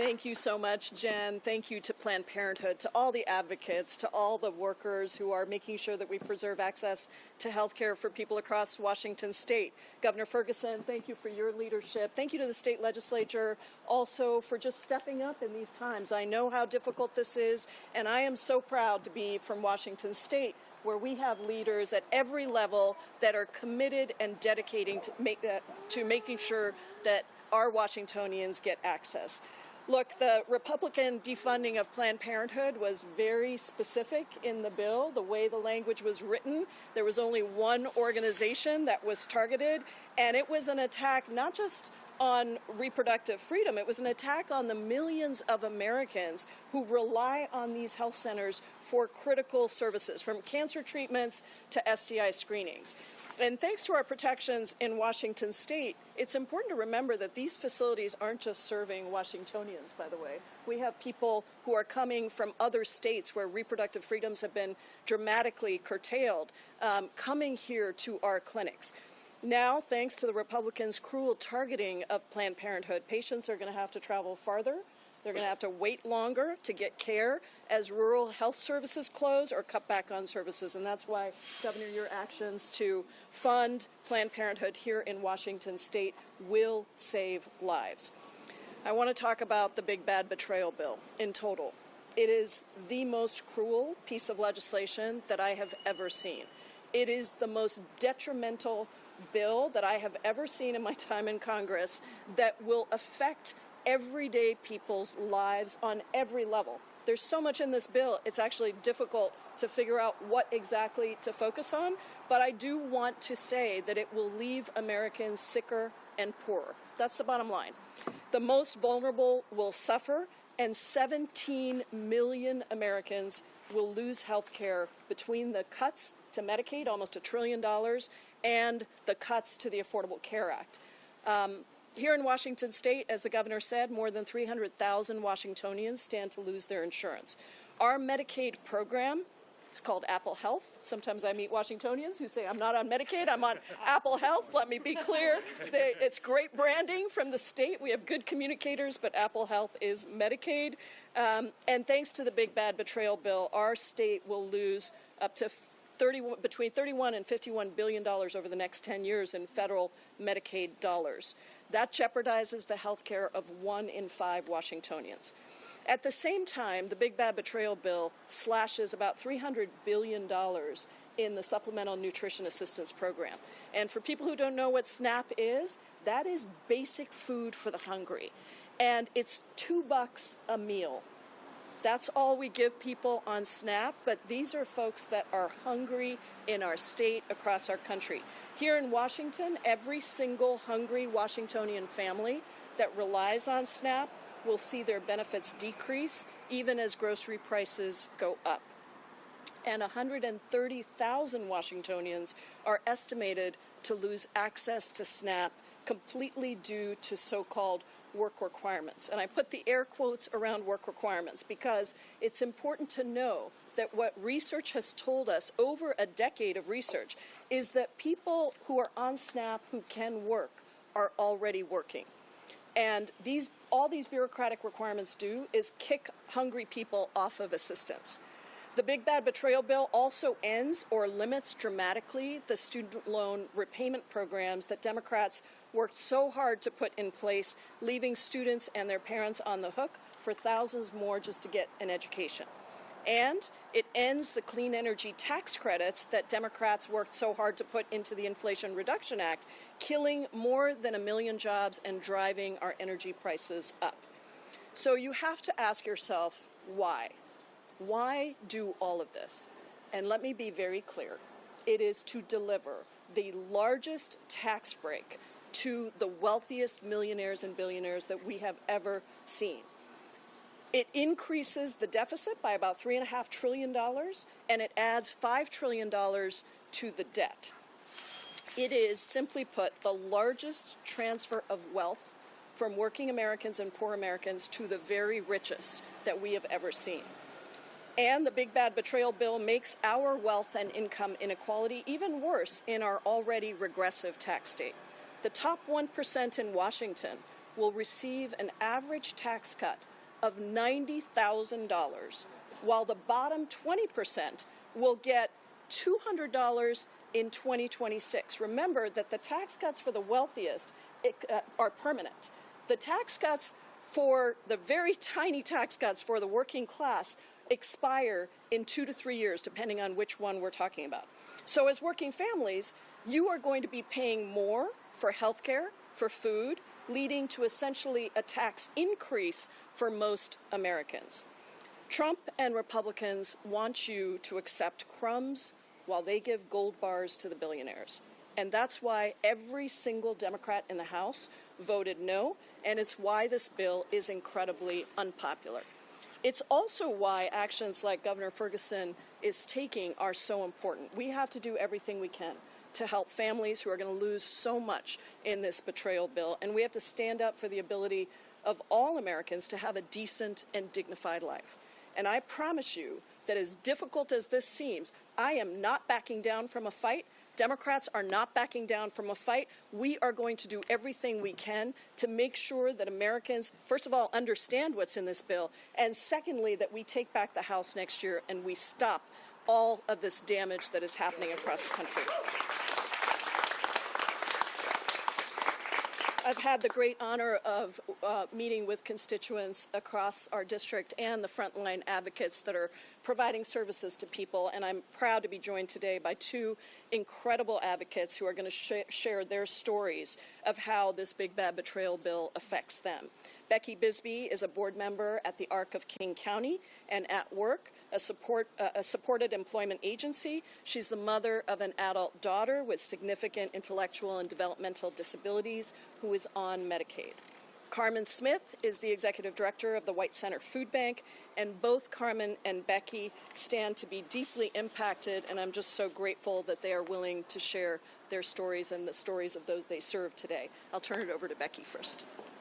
Thank you so much, Jen. Thank you to Planned Parenthood, to all the advocates, to all the workers who are making sure that we preserve access to health care for people across Washington state. Governor Ferguson, thank you for your leadership. Thank you to the state legislature also for just stepping up in these times. I know how difficult this is, and I am so proud to be from Washington state, where we have leaders at every level that are committed and dedicating to making sure that our Washingtonians get access. Look, the Republican defunding of Planned Parenthood was very specific in the bill. The way the language was written, there was only one organization that was targeted, and it was an attack not just on reproductive freedom, it was an attack on the millions of Americans who rely on these health centers for critical services, from cancer treatments to STI screenings. And thanks to our protections in Washington state, it's important to remember that these facilities aren't just serving Washingtonians, by the way. We have people who are coming from other states where reproductive freedoms have been dramatically curtailed, coming here to our clinics. Now, thanks to the Republicans' cruel targeting of Planned Parenthood, patients are going to have to travel farther. They're going to have to wait longer to get care as rural health services close or cut back on services. And that's why, Governor, your actions to fund Planned Parenthood here in Washington state will save lives. I want to talk about the big bad betrayal bill in total. It is the most cruel piece of legislation that I have ever seen. It is the most detrimental bill that I have ever seen in my time in Congress that will affect everyday people's lives on every level. There's so much in this bill, it's actually difficult to figure out what exactly to focus on, but I do want to say that it will leave Americans sicker and poorer. That's the bottom line. The most vulnerable will suffer, and 17 million Americans will lose health care between the cuts to Medicaid, almost $1 trillion, and the cuts to the Affordable Care Act. Here in Washington state, as the governor said, more than 300,000 Washingtonians stand to lose their insurance. Our Medicaid program is called Apple Health. Sometimes I meet Washingtonians who say, I'm not on Medicaid, I'm on Apple Health. Let me be clear. It's great branding from the state. We have good communicators, but Apple Health is Medicaid. And thanks to the big bad betrayal bill, our state will lose up to between $31 and $51 billion over the next 10 years in federal Medicaid dollars. That jeopardizes the health care of 1 in 5 Washingtonians. At the same time, the big bad betrayal bill slashes about $300 billion in the Supplemental Nutrition Assistance Program. And for people who don't know what SNAP is, that is basic food for the hungry. And it's $2 a meal. That's all we give people on SNAP, but these are folks that are hungry in our state, across our country. Here in Washington, every single hungry Washingtonian family that relies on SNAP will see their benefits decrease, even as grocery prices go up. And 130,000 Washingtonians are estimated to lose access to SNAP completely due to so-called work requirements. And I put the air quotes around work requirements because it's important to know that what research has told us over a decade of research is that people who are on SNAP who can work are already working. And all these bureaucratic requirements do is kick hungry people off of assistance. The big bad betrayal bill also ends or limits dramatically the student loan repayment programs that Democrats worked so hard to put in place, leaving students and their parents on the hook for thousands more just to get an education. And it ends the clean energy tax credits that Democrats worked so hard to put into the Inflation Reduction Act, killing more than 1 million jobs and driving our energy prices up. So you have to ask yourself, why? Why do all of this? And let me be very clear. It is to deliver the largest tax break to the wealthiest millionaires and billionaires that we have ever seen. It increases the deficit by about $3.5 trillion, and it adds $5 trillion to the debt. It is, simply put, the largest transfer of wealth from working Americans and poor Americans to the very richest that we have ever seen. And the big bad betrayal bill makes our wealth and income inequality even worse in our already regressive tax state. The top 1% in Washington will receive an average tax cut of $90,000, while the bottom 20% will get $200 in 2026. Remember that the tax cuts for the wealthiest are permanent. The tax cuts for the very tiny tax cuts for the working class expire in 2 to 3 years, depending on which one we're talking about. So as working families, you are going to be paying more for health care, for food, leading to essentially a tax increase for most Americans. Trump and Republicans want you to accept crumbs while they give gold bars to the billionaires. And that's why every single Democrat in the House voted no, and it's why this bill is incredibly unpopular. It's also why actions like Governor Ferguson is taking are so important. We have to do everything we can to help families who are going to lose so much in this betrayal bill, and we have to stand up for the ability of all Americans to have a decent and dignified life. And I promise you that as difficult as this seems, I am not backing down from a fight. Democrats are not backing down from a fight. We are going to do everything we can to make sure that Americans, first of all, understand what's in this bill, and secondly, that we take back the House next year and we stop all of this damage that is happening across the country. I've had the great honor of meeting with constituents across our district and the frontline advocates that are providing services to people, and I'm proud to be joined today by two incredible advocates who are going to share their stories of how this big bad betrayal bill affects them. Becky Bisbee is a board member at the ARC of King County and at Work, a supported employment agency. She's the mother of an adult daughter with significant intellectual and developmental disabilities who is on Medicaid. Carmen Smith is the executive director of the White Center Food Bank, and both Carmen and Becky stand to be deeply impacted, and I'm just so grateful that they are willing to share their stories and the stories of those they serve today. I'll turn it over to Becky first.